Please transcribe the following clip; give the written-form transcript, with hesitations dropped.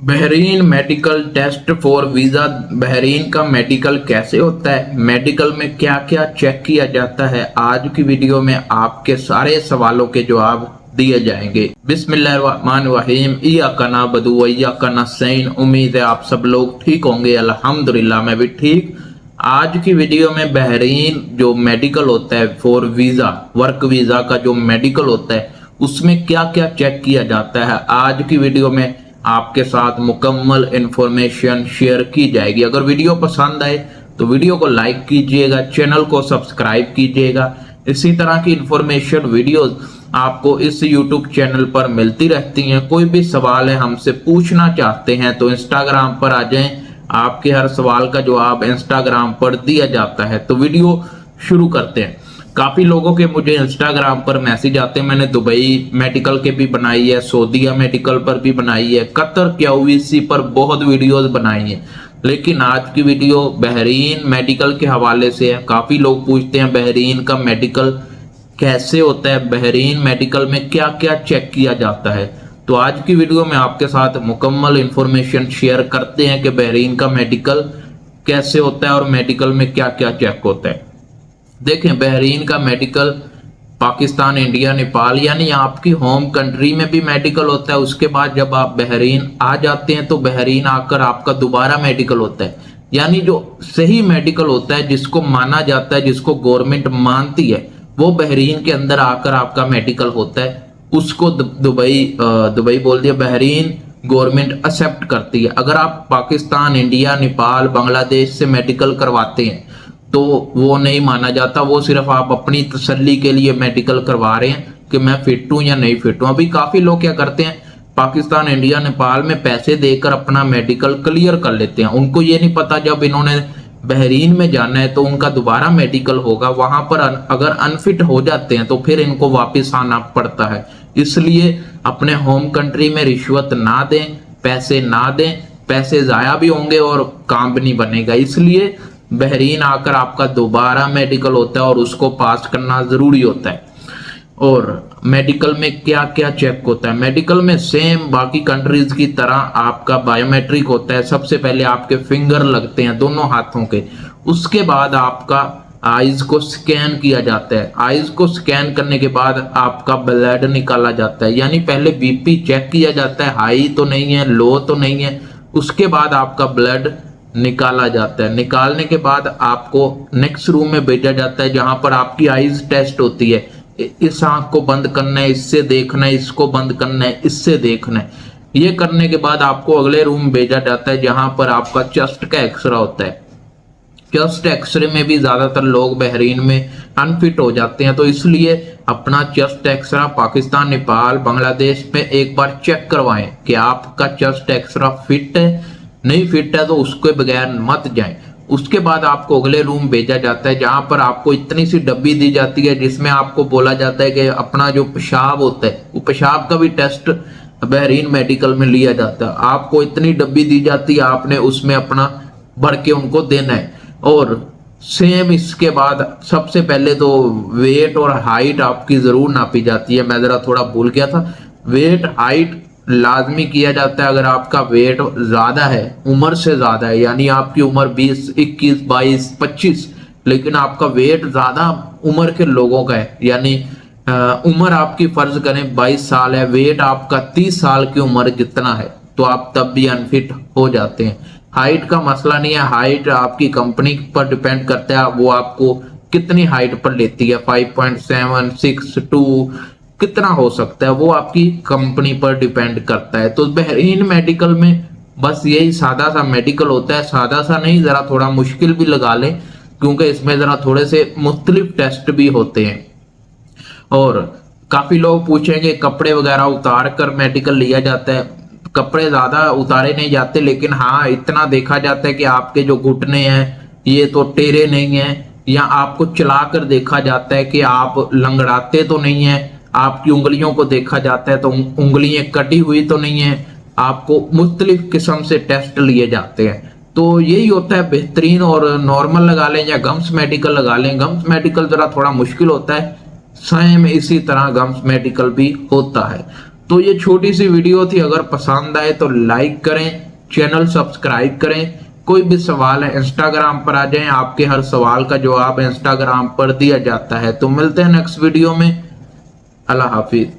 Bahrain medical test for visa. Bahrain का medical कैसे होता है, मेडिकल में क्या क्या चेक किया जाता है, आज की वीडियो में आपके सारे सवालों के जवाब दिए जाएंगे। बिस्मिल्लाहिर्रहमानिर्रहीम। इय्याका नअबुदु व इय्याका नस्तईन। उम्मीद है आप सब लोग ठीक होंगे। अल्हम्दुलिल्लाह मैं भी ठीक। आज की वीडियो में बहरीन जो मेडिकल होता है फॉर वीजा, वर्क वीजा का जो मेडिकल होता है उसमें क्या क्या चेक किया जाता है, आज की वीडियो में आपके साथ मुकम्मल इंफॉर्मेशन शेयर की जाएगी। अगर वीडियो पसंद आए तो वीडियो को लाइक कीजिएगा, चैनल को सब्सक्राइब कीजिएगा। इसी तरह की इंफॉर्मेशन वीडियोस आपको इस यूट्यूब चैनल पर मिलती रहती हैं। कोई भी सवाल है हमसे पूछना चाहते हैं तो इंस्टाग्राम पर आ जाएं, आपके हर सवाल का जवाब इंस्टाग्राम पर दिया जाता है। तो वीडियो शुरू करते हैं। काफी लोगों के मुझे इंस्टाग्राम पर मैसेज आते हैं, मैंने दुबई मेडिकल के भी बनाई है, सऊदीया मेडिकल पर भी बनाई है, कतर क्यूवीसी पर बहुत वीडियोस बनाई है, लेकिन आज की वीडियो बहरीन मेडिकल के हवाले से है। काफी लोग पूछते हैं बहरीन का मेडिकल कैसे होता है, बहरीन मेडिकल में क्या क्या चेक किया जाता है। तो आज की वीडियो में आपके साथ मुकम्मल इंफॉर्मेशन शेयर करते हैं कि बहरीन का मेडिकल कैसे होता है और मेडिकल में क्या क्या चेक होता है। देखें, बहरीन का मेडिकल पाकिस्तान, इंडिया, नेपाल यानी आपकी होम कंट्री में भी मेडिकल होता है। उसके बाद जब आप बहरीन आ जाते हैं तो बहरीन आकर आपका दोबारा मेडिकल होता है, यानी जो सही मेडिकल होता है, जिसको माना जाता है, जिसको गवर्नमेंट मानती है, वो बहरीन के अंदर आकर आपका मेडिकल होता है। उसको दुबई बोल दिया, बहरीन गवर्नमेंट एक्सेप्ट करती है। अगर आप पाकिस्तान, इंडिया, नेपाल, बांग्लादेश से मेडिकल करवाते हैं तो वो नहीं माना जाता। वो सिर्फ आप अपनी तसल्ली के लिए मेडिकल करवा रहे हैं कि मैं फिट हूं या नहीं फिट हूं। अभी काफी लोग क्या करते हैं, पाकिस्तान, इंडिया, नेपाल में पैसे देकर अपना मेडिकल क्लियर कर लेते हैं। उनको ये नहीं पता जब इन्होंने बहरीन में जाना है तो उनका दोबारा मेडिकल होगा, वहां पर अगर अनफिट हो जाते हैं तो फिर इनको वापस आना पड़ता है। इसलिए अपने होम कंट्री में रिश्वत ना दें, पैसे ना दें, पैसे जाया भी होंगे और काम भी नहीं बनेगा। इसलिए बहरीन आकर आपका दोबारा मेडिकल होता है और उसको पास करना जरूरी होता है। और मेडिकल में क्या क्या चेक होता है, मेडिकल में सेम बाकी कंट्रीज की तरह आपका बायोमेट्रिक होता है। सबसे पहले आपके फिंगर लगते हैं दोनों हाथों के, उसके बाद आपका आईज को स्कैन किया जाता है। आईज को स्कैन करने के बाद आपका ब्लड निकाला जाता है, यानी पहले बीपी चेक किया जाता है, हाई तो नहीं है, लो तो नहीं है। उसके बाद आपका ब्लड निकाला जाता है। निकालने के बाद आपको नेक्स्ट रूम में भेजा जाता है जहां पर आपकी आईज टेस्ट होती है। इस आंख को बंद करना है, इससे देखना है, इसको बंद करना है, इससे देखना है। ये करने के बाद आपको अगले रूम भेजा जाता है जहां पर आपका चेस्ट का एक्सरे होता है। चेस्ट एक्सरे में भी ज्यादातर लोग बहरीन में अनफिट हो जाते हैं, तो इसलिए अपना चेस्ट एक्सरा पाकिस्तान, नेपाल, बांग्लादेश में एक बार चेक करवाएं कि आपका चेस्ट एक्सरा फिट है। नहीं फिट है तो उसके बगैर मत जाएं। उसके बाद आपको अगले रूम भेजा जाता है जहां पर आपको इतनी सी डब्बी दी जाती है जिसमें आपको बोला जाता है कि अपना जो पेशाब होता है, वो पेशाब का भी टेस्ट बहरीन मेडिकल में लिया जाता है। आपको इतनी डब्बी दी जाती है, आपने उसमें अपना भर के उनको देना है। और सेम इसके बाद सबसे पहले तो वेट और हाइट आपकी जरूर नापी जाती है। मैं जरा थोड़ा भूल गया था, वेट हाइट लाजमी किया जाता है। अगर आपका वेट ज्यादा है, उम्र से ज्यादा है, यानी आपकी उम्र 20, 21, 22, 25, लेकिन आपका वेट ज्यादा उम्र के लोगों का है, यानी उम्र आपकी फर्ज करें 22 साल है, वेट आपका 30 साल की उम्र जितना है, तो आप तब भी अनफिट हो जाते हैं। हाइट का मसला नहीं है, हाइट आपकी कंपनी पर डिपेंड करता है, वो आपको कितनी हाइट पर लेती है, 5.7, 6, 2 कितना हो सकता है, वो आपकी कंपनी पर डिपेंड करता है। तो बहरीन मेडिकल में बस यही सादा सा मेडिकल होता है। सादा सा नहीं, जरा थोड़ा मुश्किल भी लगा लें, क्योंकि इसमें जरा थोड़े से मुख्तलिफ टेस्ट भी होते हैं। और काफी लोग पूछेंगे कपड़े वगैरह उतार कर मेडिकल लिया जाता है। कपड़े ज्यादा उतारे नहीं जाते, लेकिन हाँ इतना देखा जाता है कि आपके जो घुटने हैं ये तो टेढ़े नहीं है, या आपको चलाकर देखा जाता है कि आप लंगड़ाते तो नहीं है। आपकी उंगलियों को देखा जाता है तो उंगलियां कटी हुई तो नहीं है। आपको मुख्तलिफ किस्म से टेस्ट लिए जाते हैं। तो यही होता है बेहतरीन। और नॉर्मल लगा लें या गम्स मेडिकल लगा लें, गम्स मेडिकल जरा थोड़ा मुश्किल होता है, सेम इसी तरह गम्स मेडिकल भी होता है। तो ये छोटी सी वीडियो थी, अगर पसंद आए तो लाइक करें, चैनल सब्सक्राइब करें। कोई भी सवाल है इंस्टाग्राम पर आ जाएं, आपके हर सवाल का जवाब इंस्टाग्राम पर दिया जाता है। तो मिलते हैं नेक्स्ट वीडियो में। अल्लाह हाफिज।